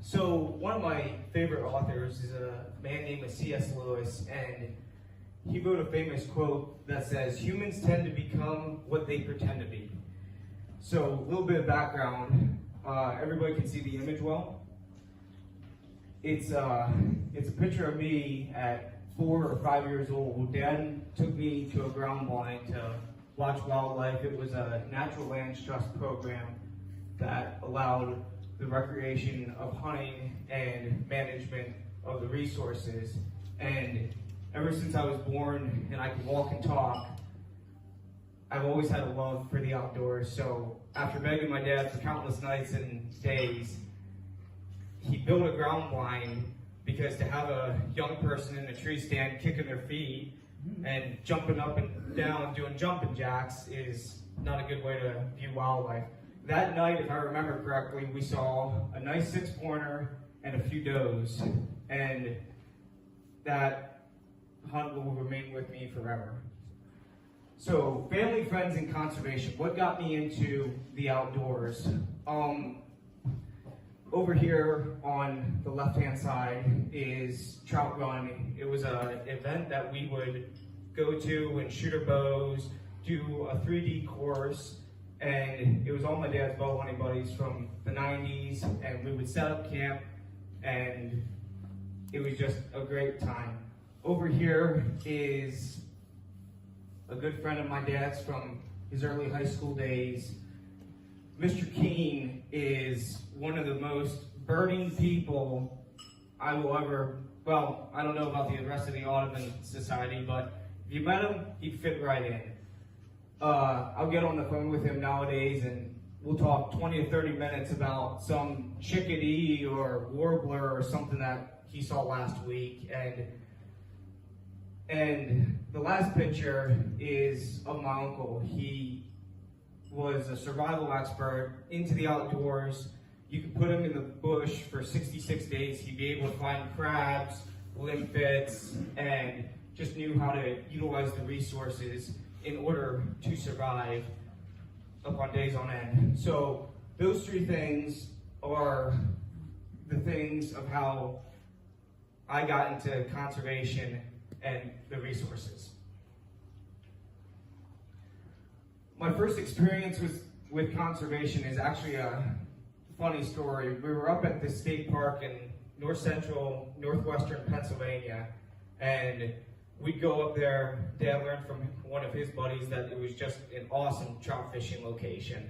So one of my favorite authors is a man named C.S. Lewis, and he wrote a famous quote that says, "Humans tend to become what they pretend to be." So a little bit of background. Everybody can see the image well. It's a picture of me at 4 or 5 years old. Dad took me to a ground blind to watch wildlife. It was a natural lands trust program that allowed the recreation of hunting and management of the resources. And ever since I was born and I could walk and talk, I've always had a love for the outdoors. So after begging my dad for countless nights and days, he built a ground blind, because to have a young person in a tree stand kicking their feet and jumping up and down doing jumping jacks is not a good way to view wildlife. That night, if I remember correctly, we saw a nice 6-pointer and a few does, and that hunt will remain with me forever. So, family, friends, and conservation. What got me into the outdoors? Over here on the left-hand side is trout run. It was an event that we would go to and shoot our bows, do a 3D course, and it was all my dad's bow hunting buddies from the 90s, and we would set up camp, and it was just a great time. Over here is a good friend of my dad's from his early high school days. Mr. Keene is one of the most birding people I will ever, well, I don't know about the rest of the Audubon Society, but if you met him, he'd fit right in. I'll get on the phone with him nowadays and we'll talk 20 or 30 minutes about some chickadee or warbler or something that he saw last week. And the last picture is of my uncle. He was a survival expert, into the outdoors. You could put him in the bush for 66 days. He'd be able to find crabs, limpets, and just knew how to utilize the resources in order to survive upon days on end. So those 3 things are the things of how I got into conservation and the resources. My first experience with conservation is actually a funny story. We were up at the state park in north central, northwestern Pennsylvania, and we'd go up there. Dad learned from one of his buddies that it was just an awesome trout fishing location.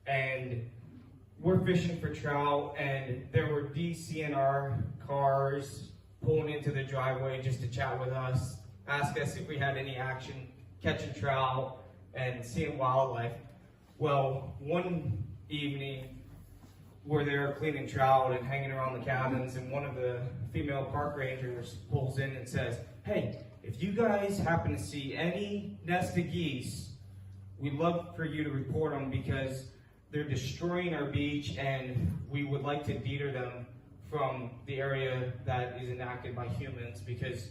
And we're fishing for trout, and there were DCNR cars pulling into the driveway just to chat with us, ask us if we had any action catching trout and seeing wildlife. Well, one evening, we're there cleaning trout and hanging around the cabins, and one of the female park rangers pulls in and says, "Hey, if you guys happen to see any nested geese, we'd love for you to report them because they're destroying our beach and we would like to deter them from the area that is enacted by humans, because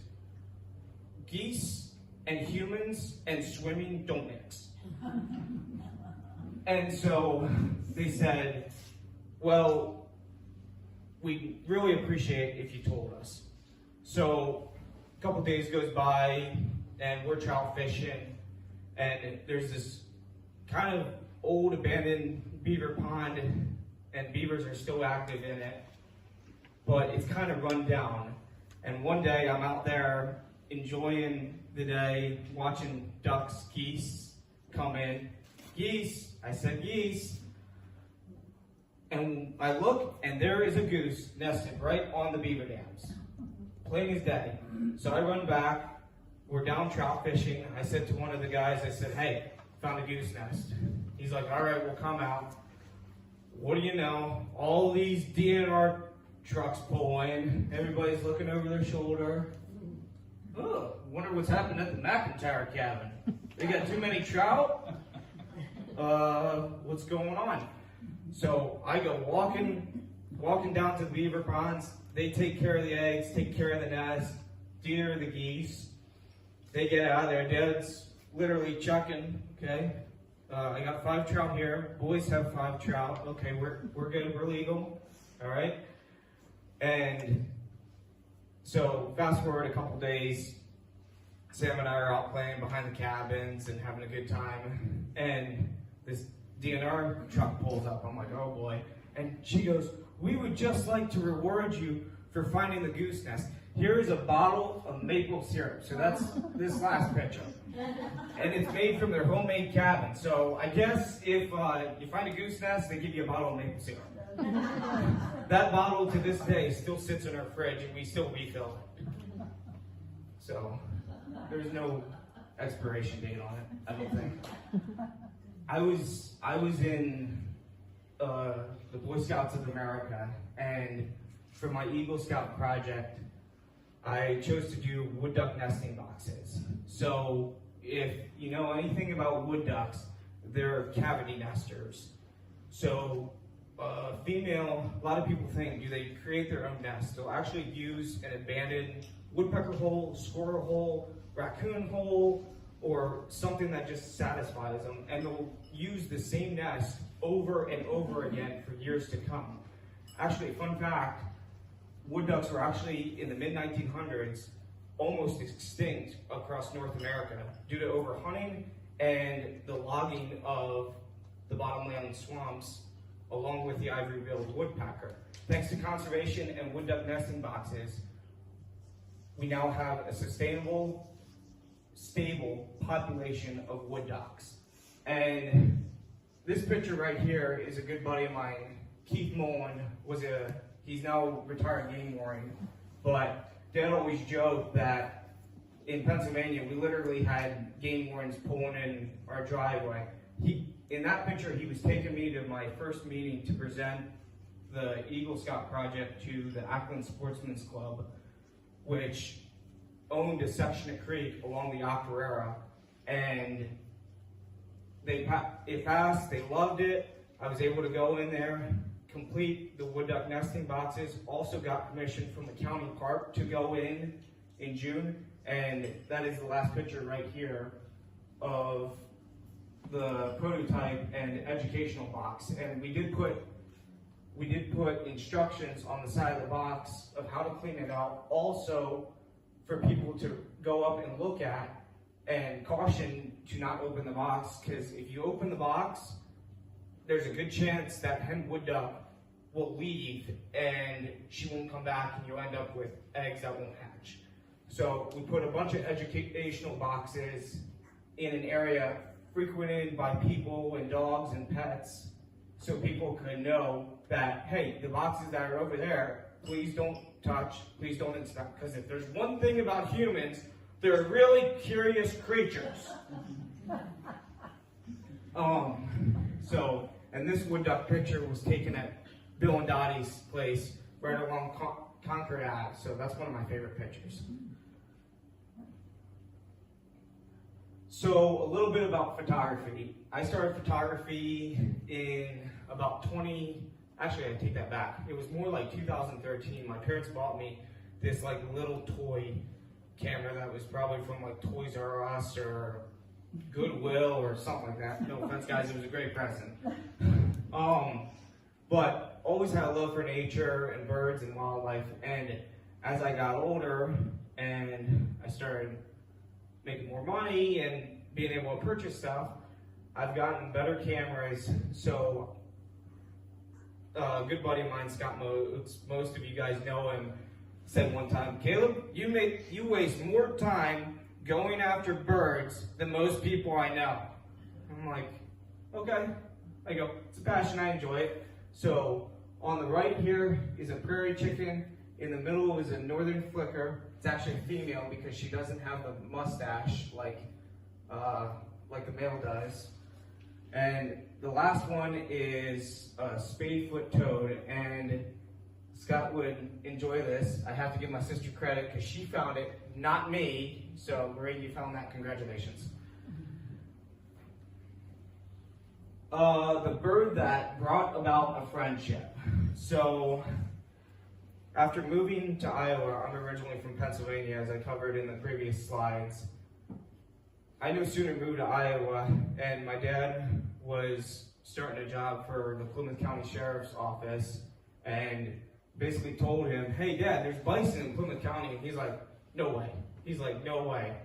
geese and humans and swimming don't mix." And so they said, "Well, we really appreciate if you told us." So a couple days goes by and we're trout fishing, and there's this kind of old abandoned beaver pond, and beavers are still active in it, but it's kind of run down. And one day I'm out there enjoying the day, watching ducks, geese come in. "Geese," I said, "geese." And I look, and there is a goose nested right on the beaver dams, plain as day. So I run back, we're down trout fishing. I said to one of the guys, I said, "Hey, found a goose nest." He's like, "All right, we'll come out." What do you know? All these DNR trucks pull in. Everybody's looking over their shoulder. "Oh, wonder what's happened at the McIntyre cabin. They got too many trout? What's going on?" So I go walking down to the beaver ponds. They take care of the eggs, take care of the nest, deer the geese. They get out of there. Dad's literally chucking, okay? I got 5 trout here. Boys have 5 trout. Okay, we're good, we're legal. All right. And so fast forward a couple days, Sam and I are out playing behind the cabins and having a good time, and this DNR truck pulls up. I'm like, oh boy. And she goes, we would just like to reward you for finding the goose nest. Here is a bottle of maple syrup. So that's this last picture. And it's made from their homemade cabin. So I guess if you find a goose nest, they give you a bottle of maple syrup. That bottle to this day still sits in our fridge and we still refill it. So there's no expiration date on it, I don't think. I was in the Boy Scouts of America, and for my Eagle Scout project, I chose to do wood duck nesting boxes. So if you know anything about wood ducks, they're cavity nesters. So female, a lot of people think, do they create their own nest? They'll actually use an abandoned woodpecker hole, squirrel hole, raccoon hole, or something that just satisfies them, and they'll use the same nest over and over again for years to come. Actually, fun fact, wood ducks were actually, in the mid-1900s, almost extinct across North America due to overhunting and the logging of the bottomland swamps along with the ivory-billed woodpecker. Thanks to conservation and wood duck nesting boxes, we now have a sustainable, stable population of wood ducks. And this picture right here is a good buddy of mine. Keith Mullen he's now retired game warden, but Dad always joked that in Pennsylvania, we literally had game wardens pulling in our driveway. In that picture, he was taking me to my first meeting to present the Eagle Scout project to the Ackland Sportsman's Club, which owned a section of creek along the Octorara, and it passed, they loved it. I was able to go in there, complete the wood duck nesting boxes, also got permission from the county park to go in June, and that is the last picture right here of the prototype and educational box. And we did put instructions on the side of the box of how to clean it out, also for people to go up and look at, and caution to not open the box, because if you open the box, there's a good chance that hen wood duck will leave and she won't come back, and you'll end up with eggs that won't hatch. So we put a bunch of educational boxes in an area frequented by people and dogs and pets, so people could know that, hey, the boxes that are over there, please don't touch, please don't inspect, because if there's one thing about humans, they're really curious creatures. And this wood duck picture was taken at Bill and Dottie's place right along Concord Ave, so that's one of my favorite pictures. So a little bit about photography. I started photography in about actually I take that back. It was more like 2013. My parents bought me this like little toy camera that was probably from like Toys R Us or Goodwill or something like that. No offense, guys, it was a great present. But always had a love for nature and birds and wildlife. And as I got older and I started making more money and being able to purchase stuff, I've gotten better cameras. So a good buddy of mine, Scott Motes, most of you guys know him, said one time, Caleb, you waste more time going after birds than most people I know. I'm like, okay. I go, it's a passion, I enjoy it. So on the right here is a prairie chicken. In the middle is a northern flicker. It's actually a female because she doesn't have the mustache like the male does. And the last one is a spadefoot toad, and Scott would enjoy this. I have to give my sister credit because she found it, not me. So Marie, you found that, congratulations. The bird that brought about a friendship. So after moving to Iowa, I'm originally from Pennsylvania, as I covered in the previous slides. I no sooner moved to Iowa, and my dad was starting a job for the Plymouth County Sheriff's Office, and basically told him, hey, Dad, there's bison in Plymouth County. And he's like, no way. He's like, no way.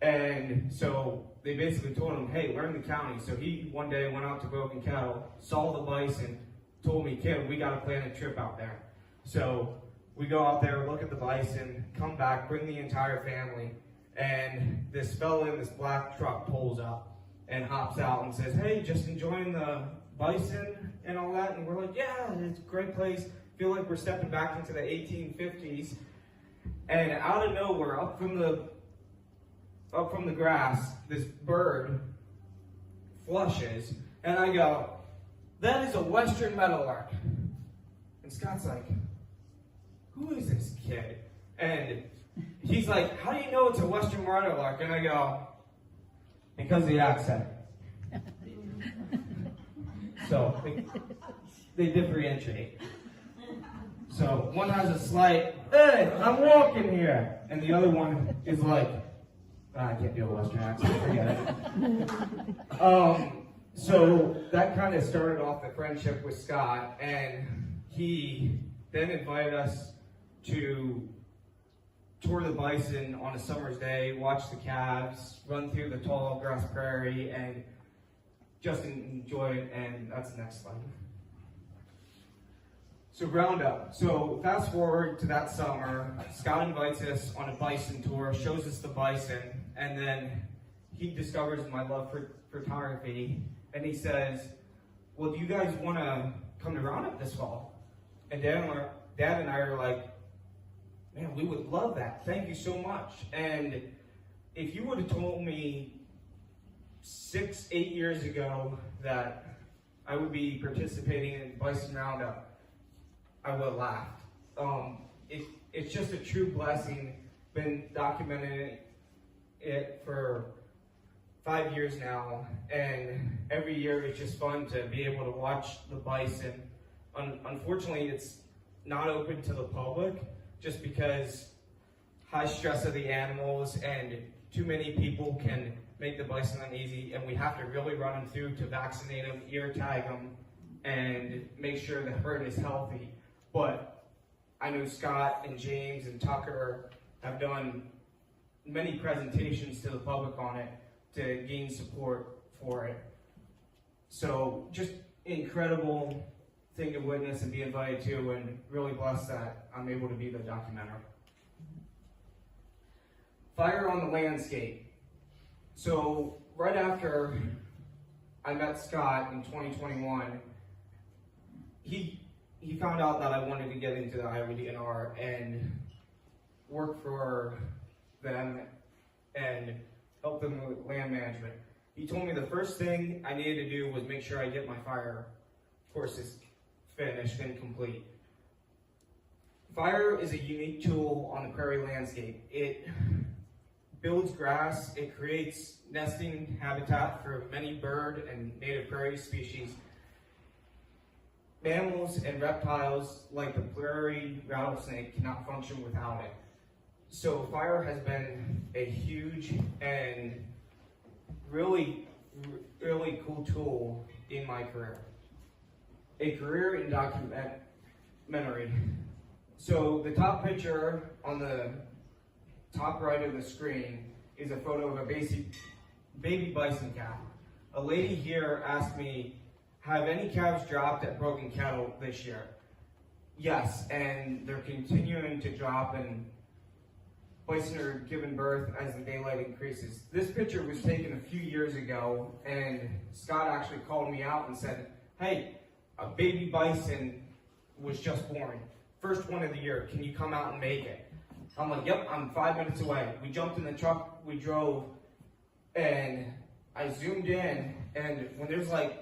And so they basically told him, hey, learn the county. So he one day went out to Broken Cattle, saw the bison, told me, kid, we got to plan a trip out there. So we go out there, look at the bison, come back, bring the entire family. And this fellow in this black truck pulls up and hops out and says, hey, just enjoying the bison and all that. And we're like, yeah, it's a great place. Feel like we're stepping back into the 1850s. And out of nowhere, up from the grass, this bird flushes, and I go, that is a western meadowlark. And Scott's like, who is this kid? And he's like, how do you know it's a western meadowlark? And I go, because of the accent. So they differentiate. So one has a slight, hey, I'm walking here. And the other one is like, I can't do a Western accent, forget it. So that kind of started off the friendship with Scott, and he then invited us to tour the bison on a summer's day, watch the calves, run through the tall grass prairie, and just enjoy it. And that's the next slide. So roundup. So fast forward to that summer, Scott invites us on a bison tour, shows us the bison, and then he discovers my love for photography, and he says, well, do you guys want to come to Roundup this fall? And Dad and I are like, man, we would love that. Thank you so much. And if you would have told me 6-8 years ago that I would be participating in Bison Roundup, I would have laughed. It's just a true blessing. Been documenting it for 5 years now, and every year it's just fun to be able to watch the bison. Unfortunately, it's not open to the public just because high stress of the animals and too many people can make the bison uneasy, and we have to really run them through to vaccinate them, ear tag them, and make sure the herd is healthy. But I know Scott and James and Tucker have done many presentations to the public on it to gain support for it. So just incredible thing to witness and be invited to, and really blessed that I'm able to be the documenter. Fire on the landscape. So right after I met Scott in 2021, he found out that I wanted to get into the Iowa DNR and work for them and help them with land management. He told me the first thing I needed to do was make sure I get my fire courses finished and complete. Fire is a unique tool on the prairie landscape. It builds grass, it creates nesting habitat for many bird and native prairie species. Mammals and reptiles like the prairie rattlesnake cannot function without it. So fire has been a huge and really, really cool tool in my career. A career in documentary. So the top picture on the top right of the screen is a photo of a baby bison calf. A lady here asked me, have any calves dropped at Broken Cattle this year? Yes, and they're continuing to drop, and bison are giving birth as the daylight increases. This picture was taken a few years ago, and Scott actually called me out and said, hey, a baby bison was just born. First one of the year, can you come out and make it? I'm like, yep, I'm 5 minutes away. We jumped in the truck, we drove, and I zoomed in, and when there's like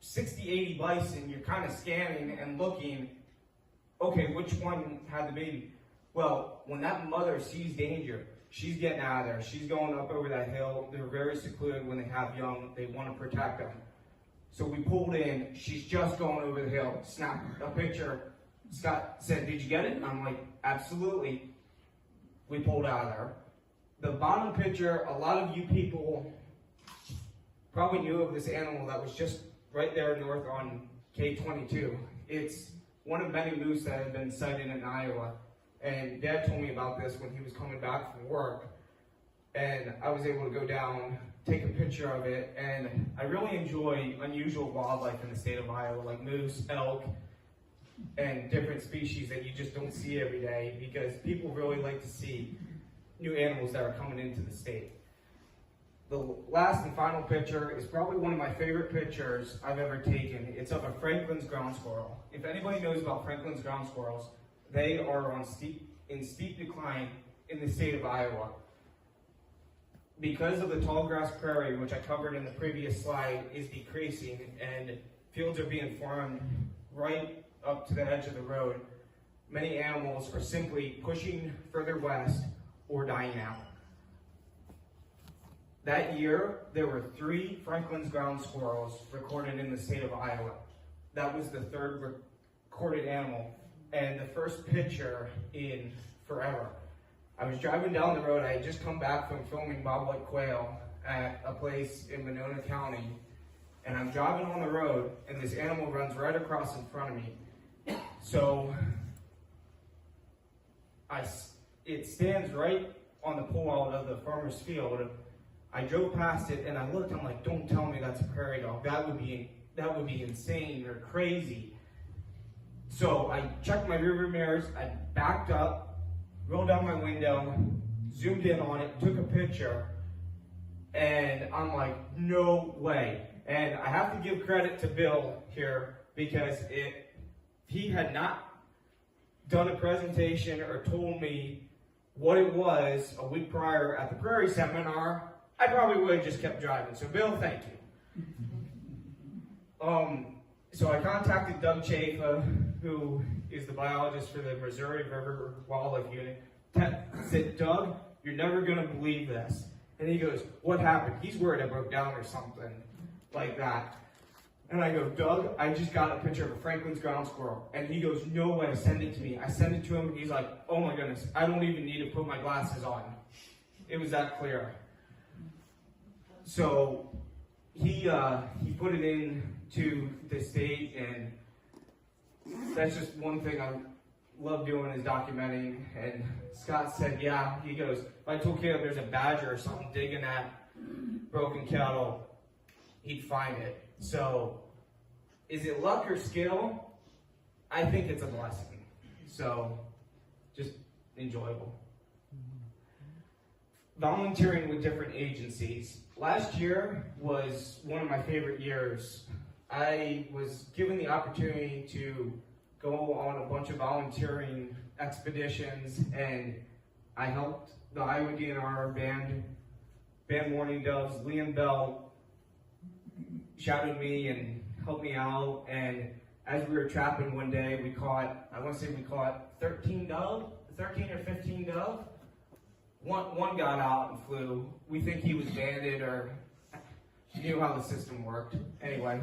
60, 80 bison, you're kind of scanning and looking, okay, which one had the baby? Well, when that mother sees danger, she's getting out of there. She's going up over that hill. They're very secluded when they have young. They want to protect them. So we pulled in. She's just going over the hill. Snapped a picture. Scott said, did you get it? And I'm like, absolutely. We pulled out of there. The bottom picture, a lot of you people probably knew of this animal that was just right there north on K22. It's one of many moose that had been sighted in Iowa. And Dad told me about this when he was coming back from work. And I was able to go down, take a picture of it, and I really enjoy unusual wildlife in the state of Iowa, like moose, elk, and different species that you just don't see every day, because people really like to see new animals that are coming into the state. The last and final picture is probably one of my favorite pictures I've ever taken. It's of a Franklin's ground squirrel. If anybody knows about Franklin's ground squirrels, they are in steep decline in the state of Iowa. Because of the tall grass prairie, which I covered in the previous slide, is decreasing, and fields are being formed right up to the edge of the road, many animals are simply pushing further west or dying out. That year, there were 3 Franklin's ground squirrels recorded in the state of Iowa. That was the 3rd recorded animal, and the first picture in forever. I was driving down the road. I had just come back from filming bobwhite quail at a place in Monona County, and I'm driving on the road, and this animal runs right across in front of me. So it stands right on the pullout of the farmer's field. I drove past it, and I looked. I'm like, "Don't tell me that's a prairie dog. That would be insane or crazy." So I checked my rearview mirrors. I backed up, rolled down my window, zoomed in on it, took a picture, and I'm like, no way. And I have to give credit to Bill here, because if he had not done a presentation or told me what it was a week prior at the Prairie Seminar, I probably would have just kept driving. So Bill, thank you. So I contacted Doug Chafa, who is the biologist for the Missouri River Wildlife Unit. I said, "Doug, you're never going to believe this." And he goes, "What happened?" He's worried I broke down or something like that. And I go, "Doug, I just got a picture of a Franklin's ground squirrel." And he goes, "No way, send it to me." I send it to him, and he's like, "Oh my goodness, I don't even need to put my glasses on." It was that clear. So he put it in to the state, and that's just one thing I love doing, is documenting. And Scott said, yeah, he goes, "If I told Caleb there's a badger or something digging at broken cattle, he'd find it." So is it luck or skill? I think it's a blessing. So just enjoyable. Volunteering with different agencies. Last year was one of my favorite years. I was given the opportunity to go on a bunch of volunteering expeditions, and I helped the Iowa DNR band Mourning Doves. Liam Bell shadowed me and helped me out, and as we were trapping one day, we caught 13 or 15 dove. One got out and flew. We think he was banded or knew how the system worked. Anyway,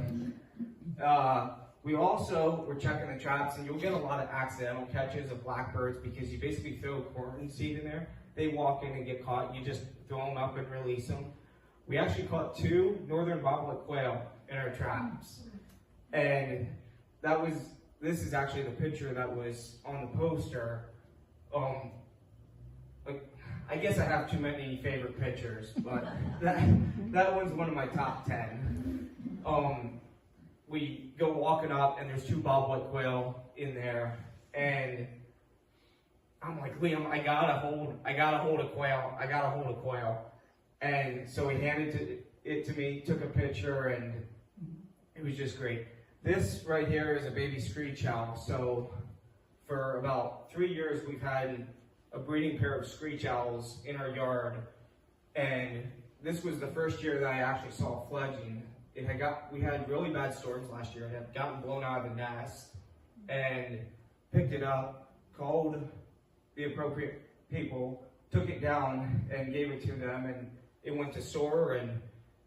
we also were checking the traps, and you'll get a lot of accidental catches of blackbirds, because you basically throw corn seed in there. They walk in and get caught. You just throw them up and release them. We actually caught 2 northern bobwhite quail in our traps, and this is actually the picture that was on the poster. I guess I have too many favorite pictures, but that one's one of my top 10. We go walking up, and there's 2 bobwhite quail in there, and I'm like, "Liam, I gotta hold a quail. And so he handed it to me, took a picture, and it was just great. This right here is a baby screech owl. So for about 3 years, we've had a breeding pair of screech owls in our yard, and this was the first year that I actually saw fledging. We had really bad storms last year. It had gotten blown out of the nest, and picked it up, called the appropriate people, took it down and gave it to them, and it went to soar, and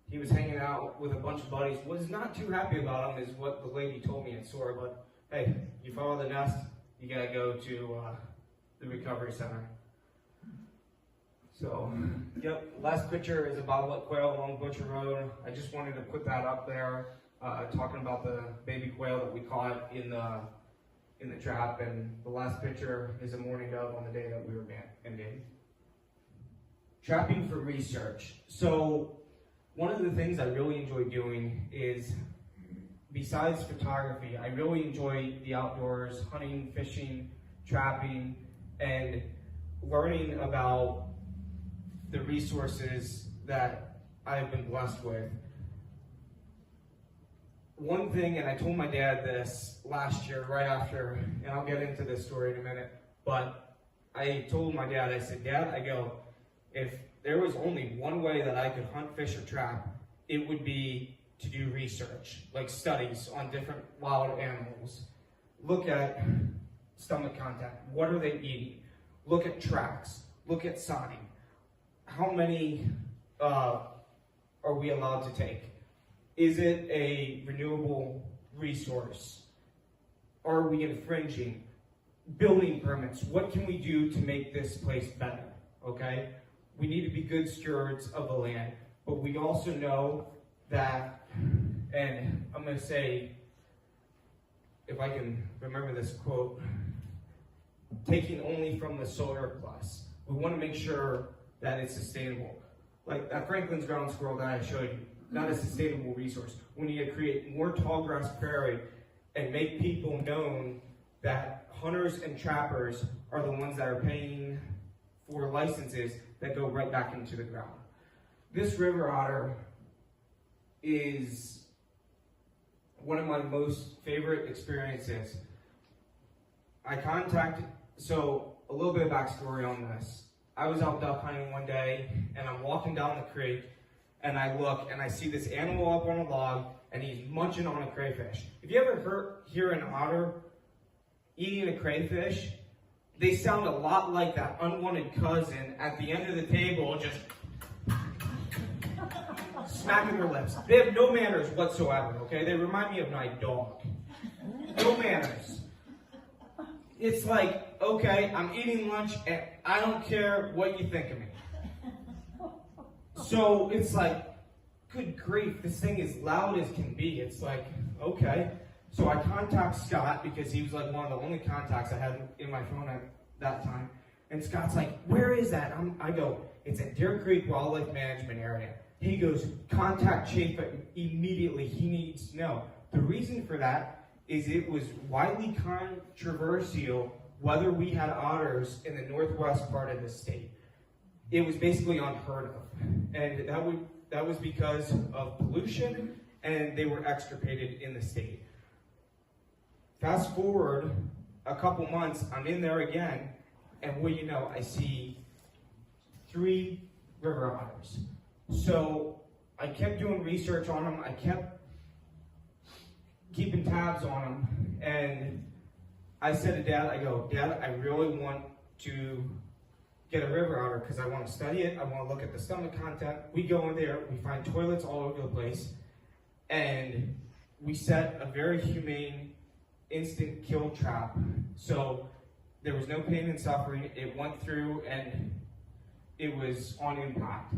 he was hanging out with a bunch of buddies. Was not too happy about him, is what the lady told me at SOAR, but hey, you follow the nest, you gotta go to the recovery center. So, yep, last picture is a bobwhite quail along Butcher Road. I just wanted to put that up there, talking about the baby quail that we caught in in the trap, and the last picture is a mourning dove on the day that we were ending. Trapping for research. So one of the things I really enjoy doing is, besides photography, I really enjoy the outdoors, hunting, fishing, trapping, and learning about the resources that I've been blessed with. One thing, and I told my dad this last year right after, and I'll get into this story in a minute, but I told my dad, I said, Dad, I go, if there was only one way that I could hunt, fish, or trap, it would be to do research, like studies on different wild animals. Look at stomach contact. What are they eating? Look at tracks. Look at sign. How many are we allowed to take? Is it a renewable resource? Are we infringing? Building permits. What can we do to make this place better? Okay? We need to be good stewards of the land, but we also know that, and I'm going to say, if I can remember this quote, taking only from the surplus. We want to make sure that it's sustainable. Like that Franklin's ground squirrel that I showed you, not a sustainable resource. We need to create more tall grass prairie and make people known that hunters and trappers are the ones that are paying for licenses that go right back into the ground. This river otter is one of my most favorite experiences. So a little bit of backstory on this. I was out duck hunting one day, and I'm walking down the creek, and I look, and I see this animal up on a log, and he's munching on a crayfish. If you ever hear an otter eating a crayfish, they sound a lot like that unwanted cousin at the end of the table, just smacking their lips. They have no manners whatsoever, okay? They remind me of my dog. No manners. It's like, okay, I'm eating lunch, and I don't care what you think of me. So it's like, good grief, this thing is loud as can be. It's like, okay. So I contact Scott, because he was like one of the only contacts I had in my phone at that time. And Scott's like, where is that? I go, it's at Deer Creek Wildlife Management Area. He goes, contact Chafin immediately. He needs to know. The reason for that is it was widely controversial whether we had otters in the northwest part of the state. It was basically unheard of. And that was because of pollution, and they were extirpated in the state. Fast forward a couple months, I'm in there again, and what do you know, I see 3 river otters. So I kept doing research on them, I kept keeping tabs on them, and I said to Dad, I go, Dad, I really want to get a river otter because I want to study it, I want to look at the stomach content. We go in there, we find toilets all over the place, and we set a very humane instant kill trap. So there was no pain and suffering. It went through and it was on impact.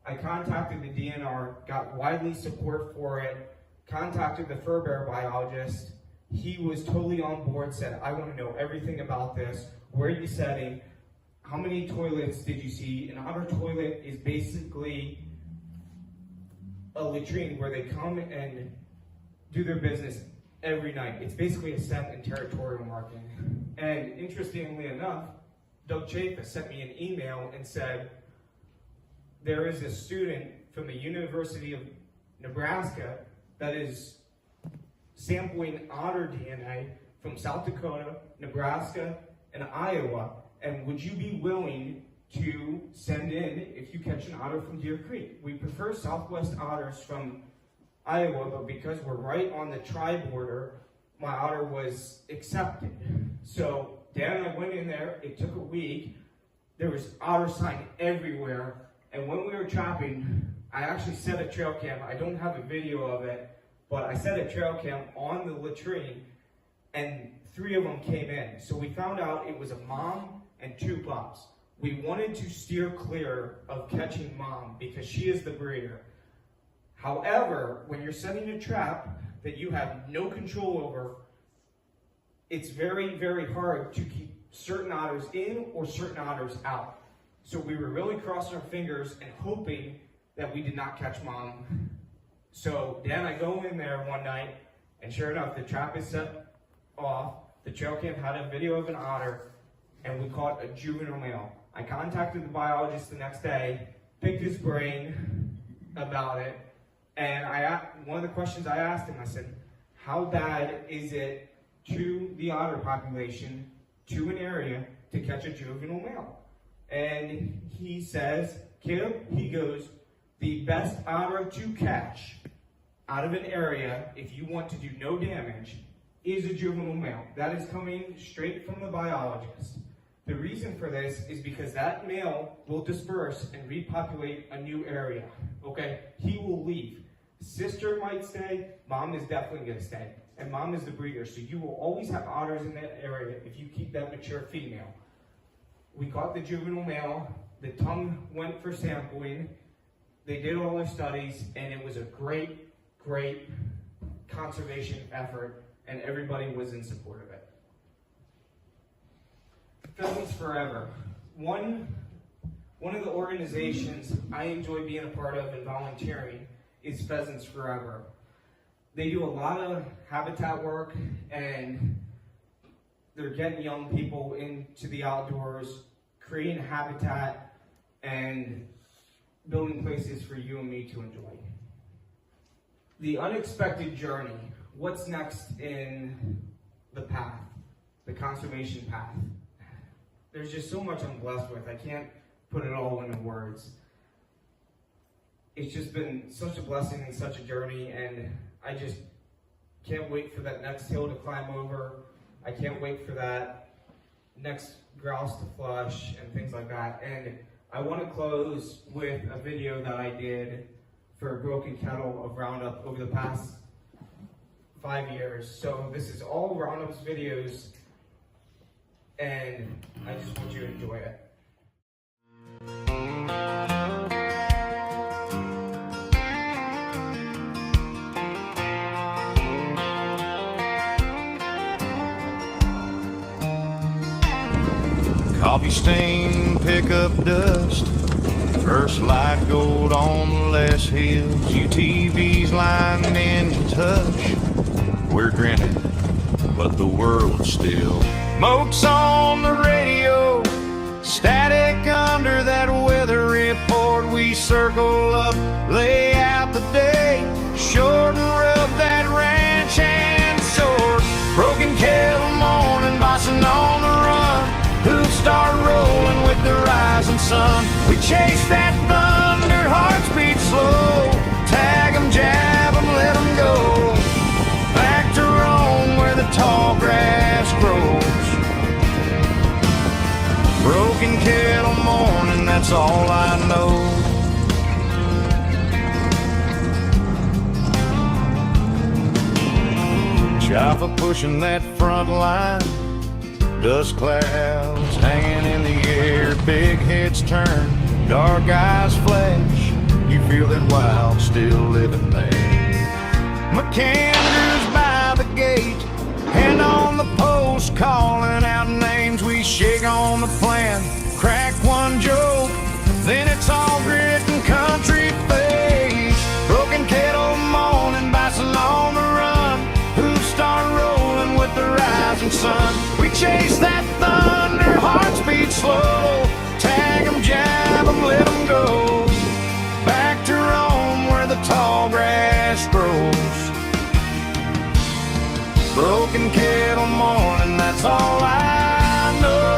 I contacted the DNR, got widely support for it, contacted the fur bear biologist. He was totally on board, said, I want to know everything about this. Where are you setting? How many toilets did you see? An otter toilet is basically a latrine where they come and do their business every night. It's basically a scent and territorial marking. And interestingly enough, Doug Chafin sent me an email and said, there is a student from the University of Nebraska that is sampling otter DNA from South Dakota, Nebraska, and Iowa. And would you be willing to send in if you catch an otter from Deer Creek? We prefer Southwest otters from Iowa, but because we're right on the tri-border, my otter was accepted. So Dad and I went in there. It took a week. There was otter sign everywhere. And when we were trapping, I actually set a trail cam. I don't have a video of it, but I set a trail cam on the latrine, and 3 of them came in. So we found out it was a mom and 2 pups. We wanted to steer clear of catching mom because she is the breeder. However, when you're setting a trap that you have no control over, it's very, very hard to keep certain otters in or certain otters out. So we were really crossing our fingers and hoping that we did not catch Mom. So then I go in there one night, and sure enough, the trap is set off. The trail cam had a video of an otter, and we caught a juvenile male. I contacted the biologist the next day, picked his brain about it, and one of the questions I asked him, I said, how bad is it to the otter population, to an area, to catch a juvenile male? And he says, Caleb, he goes, the best otter to catch out of an area, if you want to do no damage, is a juvenile male. That is coming straight from the biologist. The reason for this is because that male will disperse and repopulate a new area, okay? He will leave. Sister might stay, Mom is definitely gonna stay. And Mom is the breeder, so you will always have otters in that area if you keep that mature female. We caught the juvenile male, the tongue went for sampling, they did all their studies, and it was a great, great conservation effort, and everybody was in support of it. Pheasants Forever. One of the organizations I enjoy being a part of and volunteering is Pheasants Forever. They do a lot of habitat work, and they're getting young people into the outdoors, creating habitat, and building places for you and me to enjoy. The unexpected journey. What's next in the path, the conservation path? There's just so much I'm blessed with. I can't put it all into words. It's just been such a blessing and such a journey, and I just can't wait for that next hill to climb over. I can't wait for that next grouse to flush and things like that. And I want to close with a video that I did for Broken Kettle of Roundup over the past 5 years. So this is all Roundup's videos, and I just want you to enjoy it. Coffee stain, pickup dust, first light gold on the Les Hills, UTVs lined into touch. We're grinning, but the world's still. Smoke's on the radio, static under that weather report. We circle up, lay out the day, short and rough that ranch and sword. Broken kettle morning, bison on the run. Hooves start rolling with the rising sun. We chase that thunder, hearts beat slow. Tag 'em, jab 'em, let 'em go. Back to Rome where the tall grass grows. Broken kettle morning, that's all I know. Jaffa pushing that front line. Dust clouds hanging in the air, big heads turn, dark eyes flash. You feel that wild still living there. McAndrew's by the gate, hand on the post, calling out names. We shake on the plan, crack one joke, then it's all grit and country face. Broken kettle morning, bison on the run. Hooves start rolling with the rising sun. We chase that thunder, hearts beat slow. Tag 'em, jab 'em, let 'em go. Back to Rome where the tall grass grows. Broken kettle morning, that's all I know.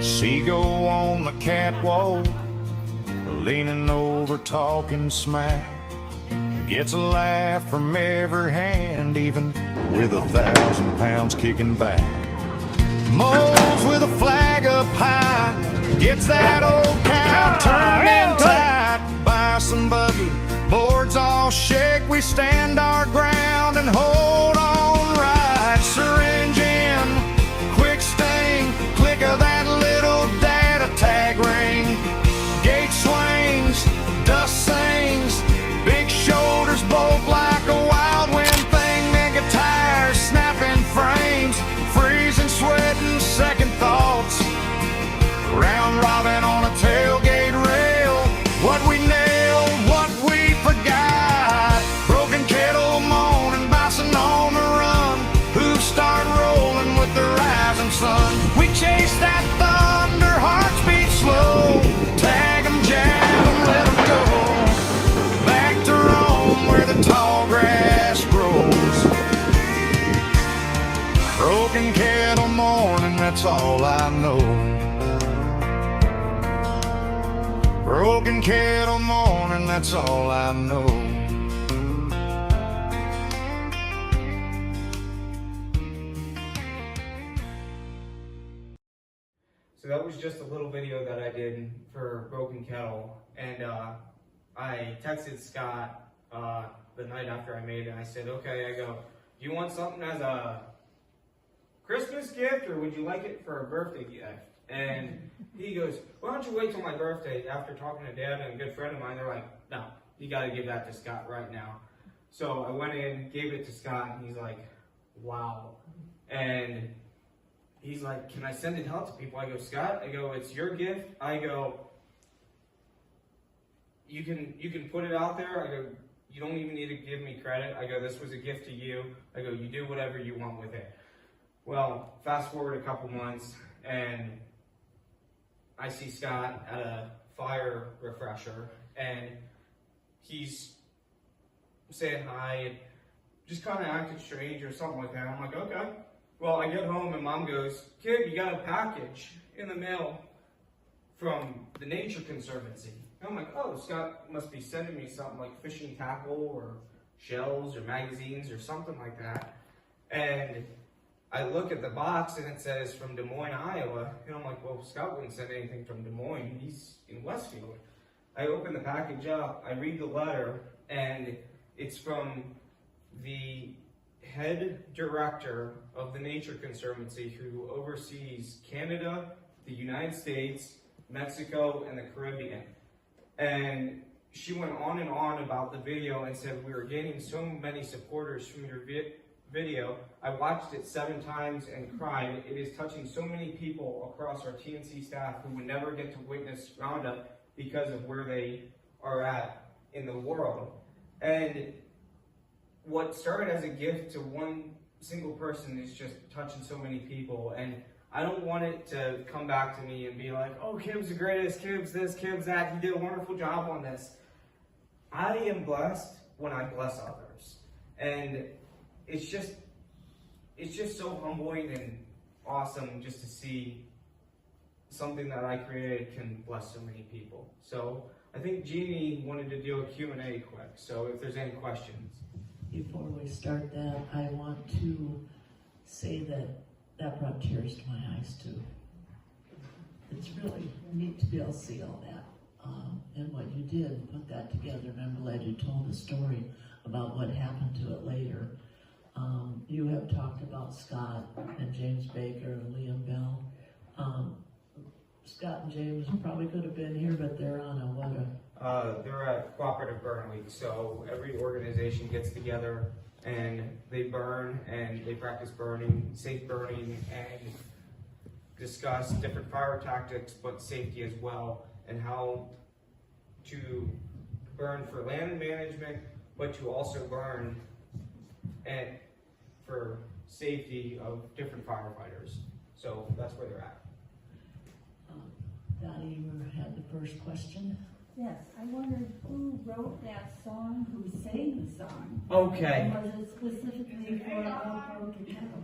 Seagull on the catwalk, leaning over, talking smack. Gets a laugh from every hand, even with 1,000 pounds kicking back. Moles with a flag up high, gets that old cow turned in tight. Bison buggy, boards all shake, we stand our ground and hold on right. Syringe in, quick sting, click of that little sun. We chase that thunder, hearts beat slow. Tag 'em, jab 'em, let 'em go. Back to Rome where the tall grass grows. Broken kettle morning, that's all I know. Broken kettle morning, that's all I know. So that was just a little video that I did for Broken Kettle, and I texted Scott the night after I made it. I said, okay, I go, do you want something as a Christmas gift, or would you like it for a birthday gift? And he goes, why don't you wait till my birthday? After talking to Dad and a good friend of mine, they're like, no, you got to give that to Scott right now. So I went in, gave it to Scott, and he's like, wow. And he's like, can I send it out to people? I go, Scott, I go, it's your gift. I go, you can put it out there. I go, you don't even need to give me credit. I go, this was a gift to you. I go, you do whatever you want with it. Well, fast forward a couple months, and I see Scott at a fire refresher, and he's saying hi, just kind of acted strange or something like that. I'm like, okay. Well, I get home and Mom goes, kid, you got a package in the mail from the Nature Conservancy. And I'm like, oh, Scott must be sending me something like fishing tackle or shells or magazines or something like that. And I look at the box and it says from Des Moines, Iowa. And I'm like, well, Scott wouldn't send anything from Des Moines. He's in Westfield. I open the package up, I read the letter, and it's from the head director of the Nature Conservancy, who oversees Canada, the United States, Mexico, and the Caribbean. And she went on and on about the video and said, we were gaining so many supporters from your video. I watched it 7 times and cried. It is touching so many people across our TNC staff who would never get to witness Roundup because of where they are at in the world. And what started as a gift to one single person is just touching so many people. And I don't want it to come back to me and be like, oh, Kim's the greatest, Kim's this, Kim's that, he did a wonderful job on this. I am blessed when I bless others. And it's just so humbling and awesome just to see something that I created can bless so many people. So I think Jeannie wanted to do a Q&A quick, so if there's any questions. Before we start that, I want to say that brought tears to my eyes too. It's really neat to be able to see all that. And what you did, and put that together, and I'm glad you told the story about what happened to it later. You have talked about Scott and James Baker and Liam Bell. Scott and James probably could have been here, but they're on They're a cooperative burn week, so every organization gets together and they burn and they practice burning, safe burning, and discuss different fire tactics, but safety as well, and how to burn for land management, but to also burn and for safety of different firefighters. So that's where they're at. Dottie, you had the first question. Yes, I wondered who wrote that song, who sang the song. Okay. Was it specifically for Broken Kettle?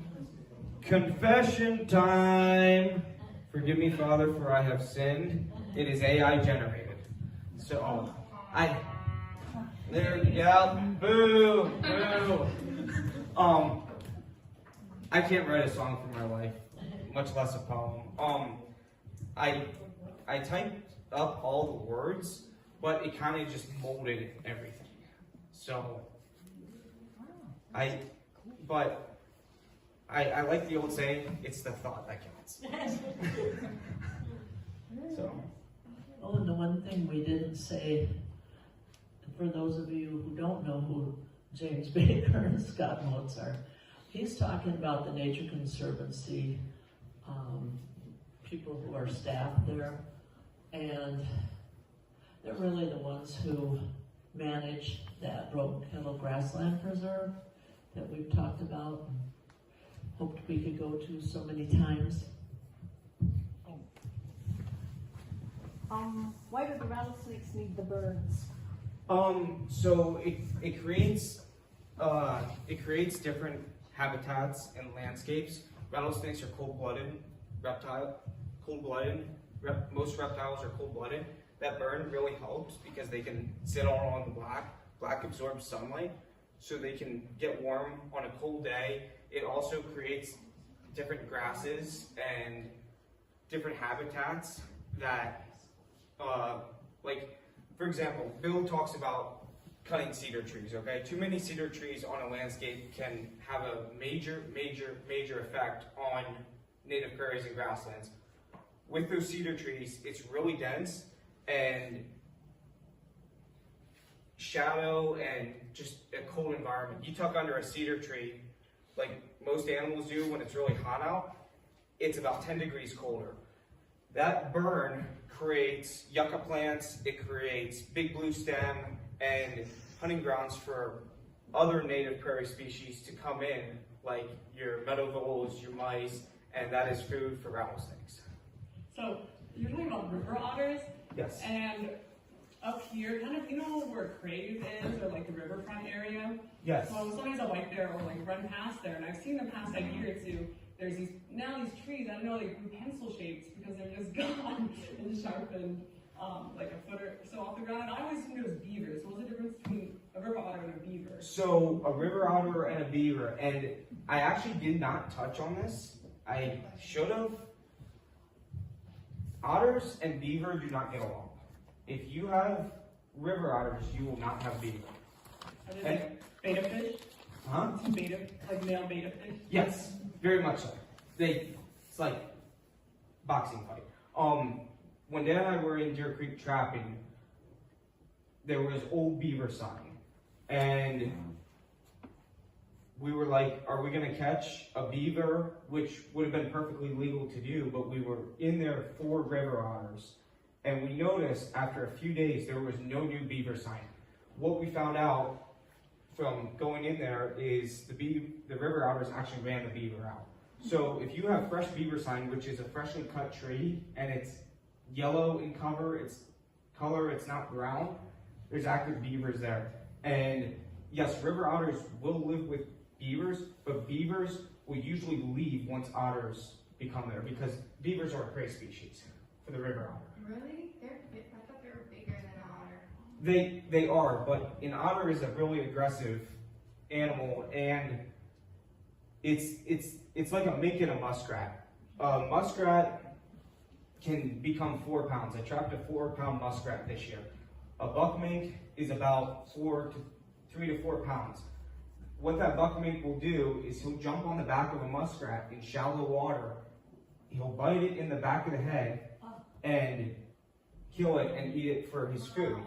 Confession time. Forgive me, Father, for I have sinned. It is AI generated. So, there, yeah, boo, boo. I can't write a song for my life, much less a poem. I typed up all the words, but it kind of just molded everything. So, I like the old saying, it's the thought that counts. So. Oh, and the one thing we didn't say, for those of you who don't know who James Baker and Scott Motes are, he's talking about the Nature Conservancy, people who are staff there, and they're really the ones who manage that Broken Kettle Grassland Preserve that we've talked about. hoped we could go to so many times. Why do the rattlesnakes need the birds? So it creates different habitats and landscapes. Rattlesnakes are cold-blooded reptile. Most reptiles are cold-blooded. That burn really helps because they can sit all on the black. Black absorbs sunlight, so they can get warm on a cold day. It also creates different grasses and different habitats that, like, for example, Bill talks about cutting cedar trees, okay? Too many cedar trees on a landscape can have a major effect on native prairies and grasslands. With those cedar trees, it's really dense and shadow and just a cold environment. You tuck under a cedar tree, like most animals do when it's really hot out, it's about 10 degrees colder. That burn creates yucca plants, it creates big blue stem, and hunting grounds for other native prairie species to come in, like your meadow voles, your mice, and that is food for rattlesnakes. So you're talking about river otters? Yes. And up here, kind of, you know where Crave is, or like the riverfront area? Yes. So sometimes I'll bike there or like run past there, and I've seen the past like year or two, there's these trees, I don't know, like pencil shapes because they're just gone and sharpened like a foot or so off the ground. I always assumed it was beavers. So what's the difference between a river otter and a beaver? So a river otter and a beaver, and I actually did not touch on this. I should have. Otters and beaver do not get along. If you have river otters, you will not have beaver. Are they like beta fish? Huh? Beta, like male beta fish? Yes, very much so. It's like boxing fight. When Dad and I were in Deer Creek trapping, there was old beaver sign, and we were like, are we gonna catch a beaver? Which would have been perfectly legal to do, but we were in there for river otters, and we noticed after a few days there was no new beaver sign. What we found out from going in there is the river otters actually ran the beaver out. So if you have fresh beaver sign, which is a freshly cut tree, and it's yellow in color, it's not brown, there's active beavers there. And yes, river otters will live with beavers, but beavers will usually leave once otters become there, because beavers are a prey species for the river otter. Really? I thought they were bigger than an otter. They are, but an otter is a really aggressive animal, and it's like a mink and a muskrat. A muskrat can become 4 pounds. I trapped a 4-pound muskrat this year. A buck mink is about 3 to 4 pounds. What that buck mink will do is he'll jump on the back of a muskrat in shallow water. He'll bite it in the back of the head and kill it and eat it for his food.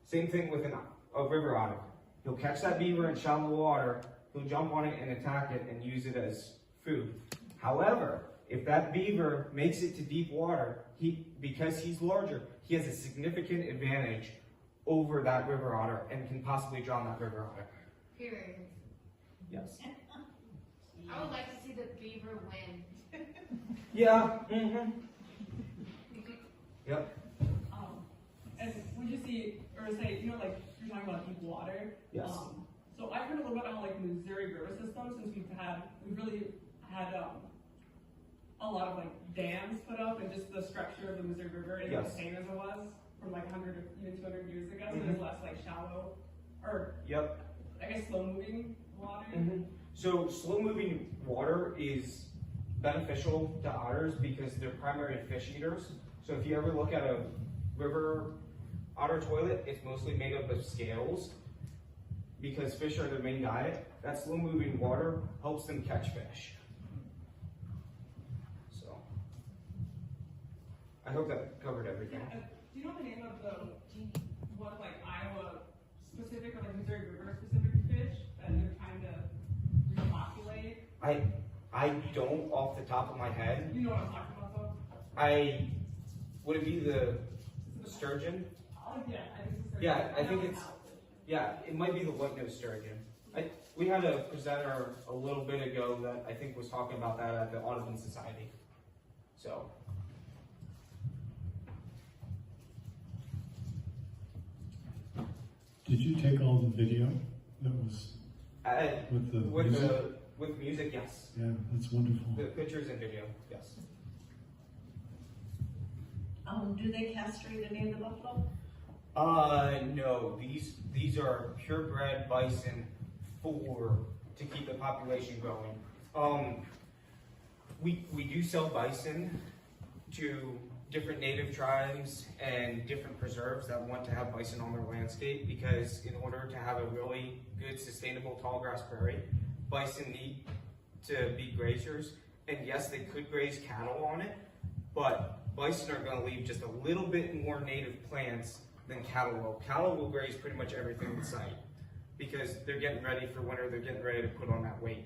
Same thing with a river otter. He'll catch that beaver in shallow water, he'll jump on it and attack it and use it as food. However, if that beaver makes it to deep water, because he's larger, he has a significant advantage over that river otter and can possibly drown that river otter. Period. Yes. I would like to see the beaver win. Yeah. Mm-hmm. Yep. And would you see, or say, you know, like you're talking about deep water? Yes. So I've heard a little bit on like the Missouri River system, since we've really had a lot of like dams put up, and just the structure of the Missouri River isn't the same as it was from like 100 or even 200 years ago. So there's less like shallow, or I guess slow moving water. So slow moving water is beneficial to otters because they're primary fish eaters. So if you ever look at a river otter toilet, it's mostly made up of scales because fish are their main diet. That slow moving water helps them catch fish. So I hope that covered everything. Do you know the name of the one like Iowa specific or like Missouri River specific fish that they're trying to repopulate? I don't off the top of my head. You know what I'm talking about though? Would it be the sturgeon? Oh yeah, I think it's Yeah, I think it's, yeah, it might be the white-nosed sturgeon. We had a presenter a little bit ago that I think was talking about that at the Audubon Society. So. Did you take all the video that was with the music? With music, yes. Yeah, that's wonderful. The pictures and video, yes. Do they castrate any of the buffalo? No. These are purebred bison to keep the population growing. We do sell bison to different native tribes and different preserves that want to have bison on their landscape, because in order to have a really good sustainable tall grass prairie, bison need to be grazers. And yes, they could graze cattle on it, but bison are going to leave just a little bit more native plants than cattle will. Cattle will graze pretty much everything in sight because they're getting ready for winter, they're getting ready to put on that weight.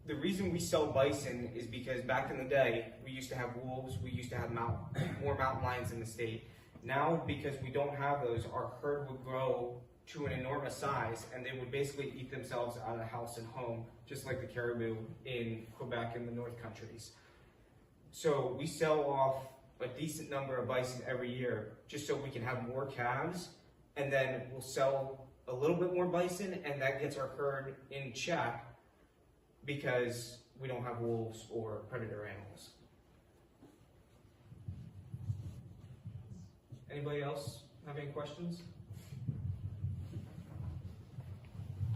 The reason we sell bison is because back in the day, we used to have wolves, we used to have more mountain lions in the state. Now, because we don't have those, our herd would grow to an enormous size, and they would basically eat themselves out of house and home, just like the caribou in Quebec and the North Countries. So we sell off a decent number of bison every year, just so we can have more calves, and then we'll sell a little bit more bison, and that gets our herd in check, because we don't have wolves or predator animals. Anybody else have any questions?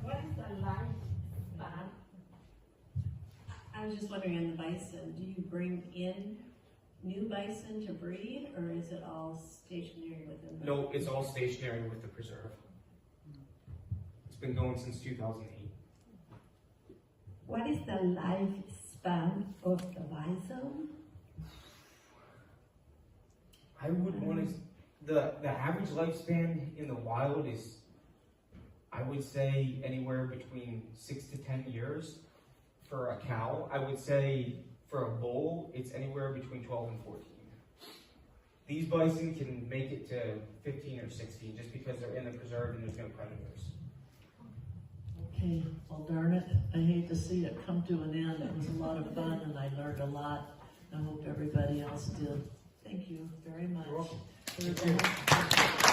What is the lifespan? I was just wondering, in the bison, do you bring in new bison to breed, or is it all stationary within the? No, it's all stationary with the preserve. It's been going since 2008. What is the lifespan of the bison? I would want to. The average lifespan in the wild is, I would say, anywhere between 6 to 10 years for a cow. I would say for a bull, it's anywhere between 12 and 14. These bison can make it to 15 or 16 just because they're in the preserve and there's no predators. Okay, well darn it, I hate to see it come to an end. It was a lot of fun and I learned a lot. I hope everybody else did. Thank you very much. You're welcome. For the-